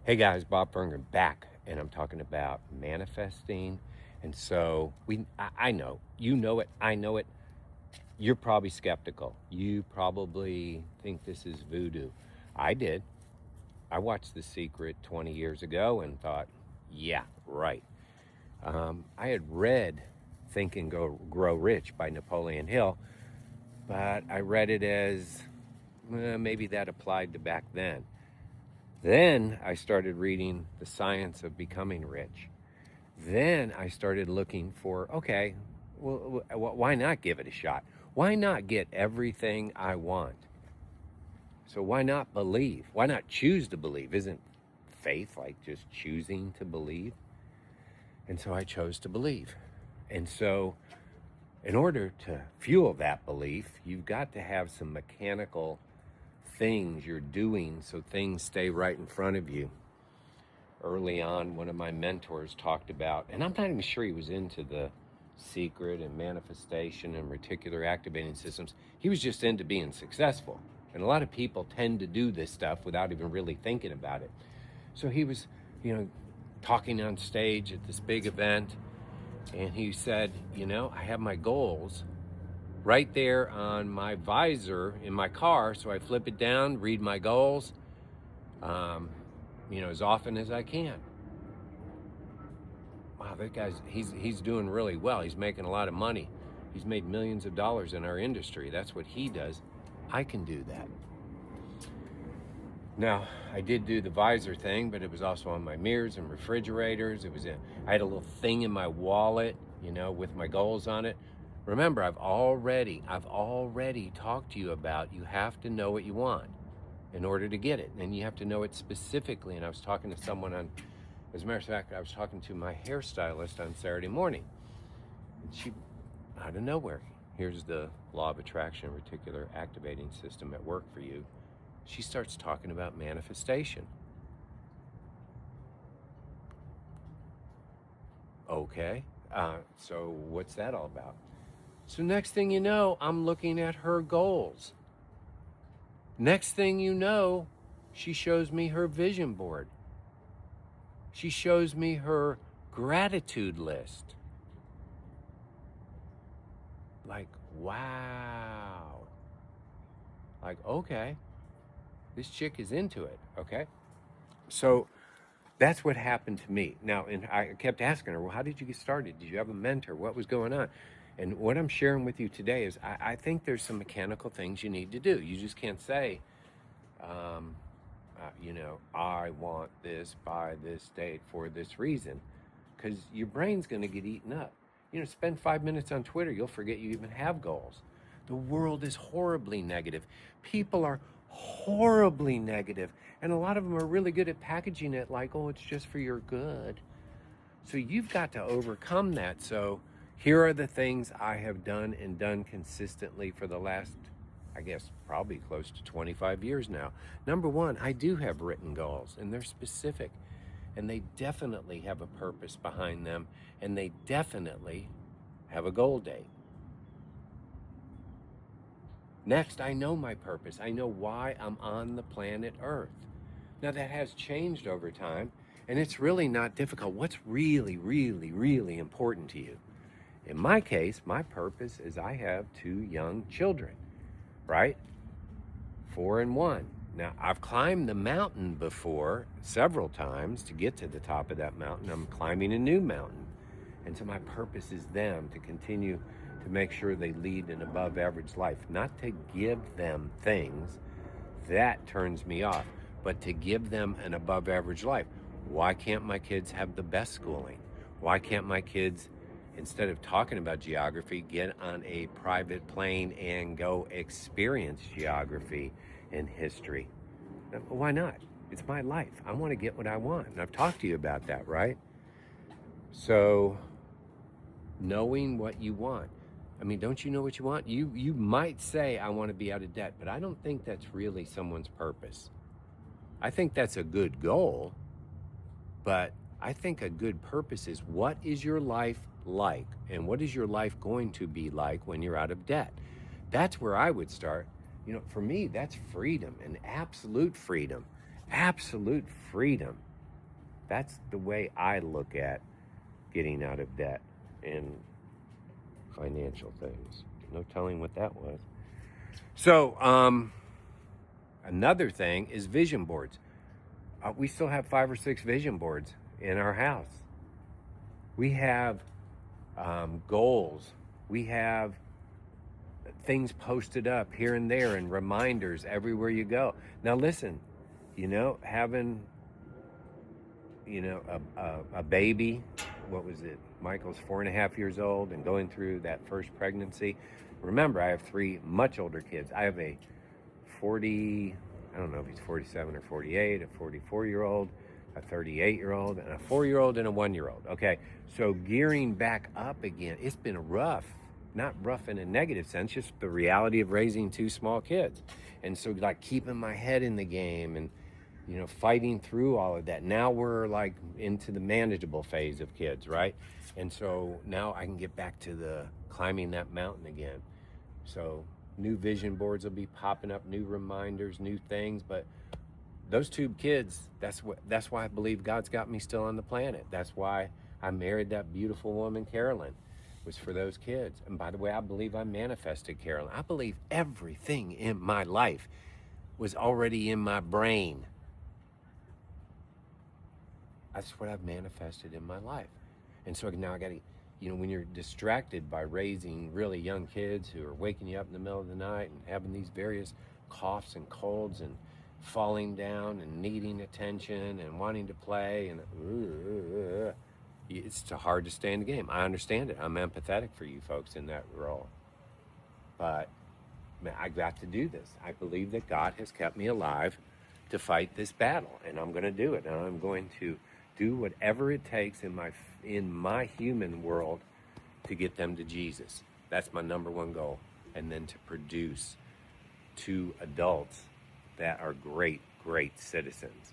Hey guys, Bob Fernger back, and I'm talking about manifesting. And so I know, you know it, I know it. You're probably skeptical. You probably think this is voodoo. I did. I watched The Secret 20 years ago and thought, yeah, right. I had read Think and Grow Rich by Napoleon Hill, but I read it as maybe that applied to back then. Then I started reading The Science of Becoming Rich. Then I started looking for, okay, well, why not give it a shot? Why not get everything I want? So why not believe? Why not choose to believe? Isn't faith like just choosing to believe? And so I chose to believe. And so in order to fuel that belief, you've got to have some mechanical things you're doing so things stay right in front of you. Early on, one of my mentors talked about, and I'm not even sure he was into The Secret and manifestation and reticular activating systems. He was just into being successful. And a lot of people tend to do this stuff without even really thinking about it. So he was, talking on stage at this big event, and he said, I have my goals right there on my visor in my car. So I flip it down, read my goals, as often as I can. Wow, that guy's he's doing really well. He's making a lot of money. He's made millions of dollars in our industry. That's what he does. I can do that. Now, I did do the visor thing, but it was also on my mirrors and refrigerators. I had a little thing in my wallet, with my goals on it. Remember, I've already talked to you about you have to know what you want in order to get it. And you have to know it specifically. And I was talking to someone as a matter of fact, I was talking to my hairstylist on Saturday morning. And she, out of nowhere, here's the law of attraction reticular activating system at work for you. She starts talking about manifestation. Okay, so what's that all about? So next thing you know, I'm looking at her goals. Next thing you know, she shows me her vision board. She shows me her gratitude list. Like, wow. Like, okay, this chick is into it, okay? So that's what happened to me. Now, and I kept asking her, well, how did you get started? Did you have a mentor? What was going on? And what I'm sharing with you today is I think there's some mechanical things you need to do. You just can't say, I want this by this date for this reason, because your brain's going to get eaten up. Spend 5 minutes on Twitter, you'll forget you even have goals. The world is horribly negative. People are horribly negative, and a lot of them are really good at packaging it like, oh, it's just for your good. So you've got to overcome that. So here are the things I have done and done consistently for the last, I guess, probably close to 25 years now. Number one, I do have written goals, and they're specific, and they definitely have a purpose behind them, and they definitely have a goal date. Next, I know my purpose. I know why I'm on the planet Earth. Now, that has changed over time, and it's really not difficult. What's really, really, really important to you? In my case, my purpose is I have 2 young children, right? 4 and 1. Now, I've climbed the mountain before several times to get to the top of that mountain. I'm climbing a new mountain. And so my purpose is them to continue to make sure they lead an above average life, not to give them things that turns me off, but to give them an above average life. Why can't my kids have the best schooling? Why can't my kids, instead of talking about geography, get on a private plane and go experience geography and history? Why not? It's my life. I want to get what I want. And I've talked to you about that, right? So knowing what you want. I mean, don't you know what you want? You might say, I want to be out of debt, but I don't think that's really someone's purpose. I think that's a good goal, but I think a good purpose is, what is your life like? And what is your life going to be like when you're out of debt? That's where I would start. For me, that's freedom and absolute freedom. Absolute freedom. That's the way I look at getting out of debt and financial things. No telling what that was. So, another thing is vision boards. We still have 5 or 6 vision boards in our house. We have goals. We have things posted up here and there and reminders everywhere you go. Now, listen, having, a baby, what was it? Michael's 4.5 years old and going through that first pregnancy. Remember, I have 3 much older kids. I have a 40, I don't know if he's 47 or 48, a 44-year-old, a 38-year-old, and a 4-year-old and a 1-year-old. Okay, so gearing back up again, it's been rough. Not rough in a negative sense, just the reality of raising 2 small kids. And so like keeping my head in the game and, fighting through all of that. Now we're like into the manageable phase of kids, right? And so now I can get back to the climbing that mountain again. So new vision boards will be popping up, new reminders, new things. But those 2 kids, that's why I believe God's got me still on the planet. That's why I married that beautiful woman, Carolyn, was for those kids. And by the way, I believe I manifested Carolyn. I believe everything in my life was already in my brain. That's what I've manifested in my life. And so now I got to, when you're distracted by raising really young kids who are waking you up in the middle of the night and having these various coughs and colds and falling down and needing attention and wanting to play, and it's hard to stay in the game. I understand it. I'm empathetic for you folks in that role. But man, I got to do this. I believe that God has kept me alive to fight this battle, and I'm going to do it. And I'm going to do whatever it takes in my human world to get them to Jesus. That's my number one goal. And then to produce 2 adults that are great, great citizens.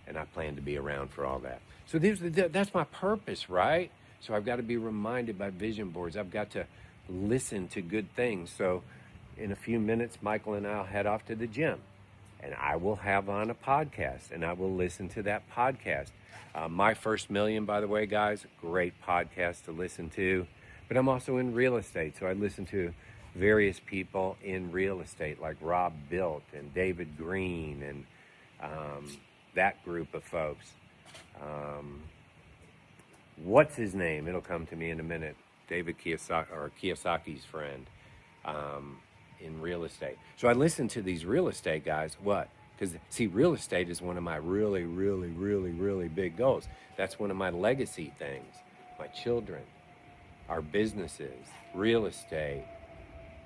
And I plan to be around for all that. So that's my purpose, right? So I've got to be reminded by vision boards. I've got to listen to good things. So in a few minutes, Michael and I'll head off to the gym. And I will have on a podcast, and I will listen to that podcast. My First Million, by the way, guys, great podcast to listen to. But I'm also in real estate, so I listen to various people in real estate, like Rob Built and David Green and that group of folks. What's his name? It'll come to me in a minute. David Kiyosaki, or Kiyosaki's friend. In real estate. So I listen to these real estate guys. What? Because, see, real estate is one of my really, really, really, really big goals. That's one of my legacy things. My children, our businesses, real estate,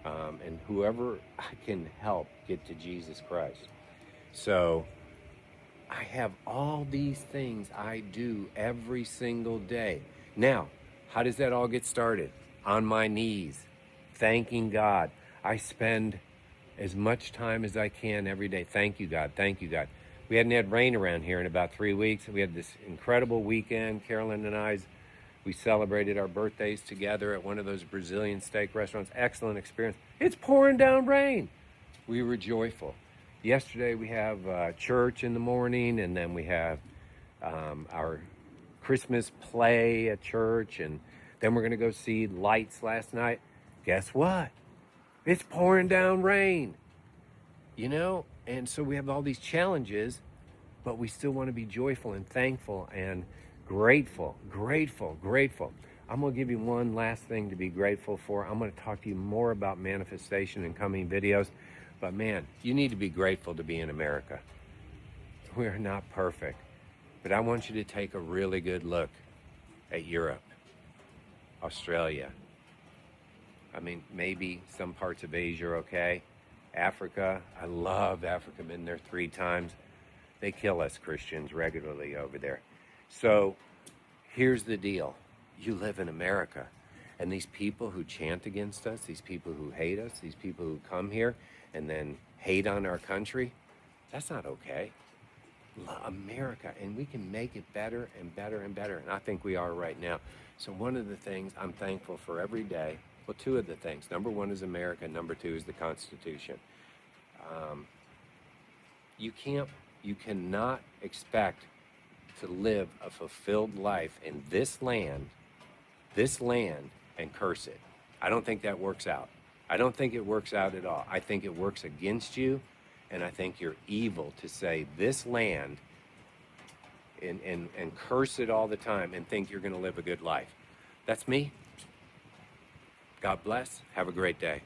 and whoever I can help get to Jesus Christ. So I have all these things I do every single day. Now, how does that all get started? On my knees, thanking God. I spend as much time as I can every day. Thank you, God. Thank you, God. We hadn't had rain around here in about 3 weeks. We had this incredible weekend. Carolyn and we celebrated our birthdays together at one of those Brazilian steak restaurants. Excellent experience. It's pouring down rain. We were joyful. Yesterday we have church in the morning, and then we have our Christmas play at church, and then we're going to go see lights last night. Guess what? It's pouring down rain, and so we have all these challenges, but we still want to be joyful and thankful and grateful. I'm going to give you one last thing to be grateful for. I'm going to talk to you more about manifestation in coming videos, but man, you need to be grateful to be in America. We're not perfect, but I want you to take a really good look at Europe, Australia. I mean, maybe some parts of Asia are okay. Africa, I love Africa. Been there 3 times. They kill us Christians regularly over there. So here's the deal. You live in America. And these people who chant against us, these people who hate us, these people who come here and then hate on our country, that's not okay. America, and we can make it better and better and better. And I think we are right now. So one of the things I'm thankful for every day, well, 2 of the things. Number 1 is America. Number 2 is the Constitution. You cannot expect to live a fulfilled life in this land, and curse it. I don't think that works out. I don't think it works out at all. I think it works against you, and I think you're evil to say this land and curse it all the time and think you're going to live a good life. That's me. God bless. Have a great day.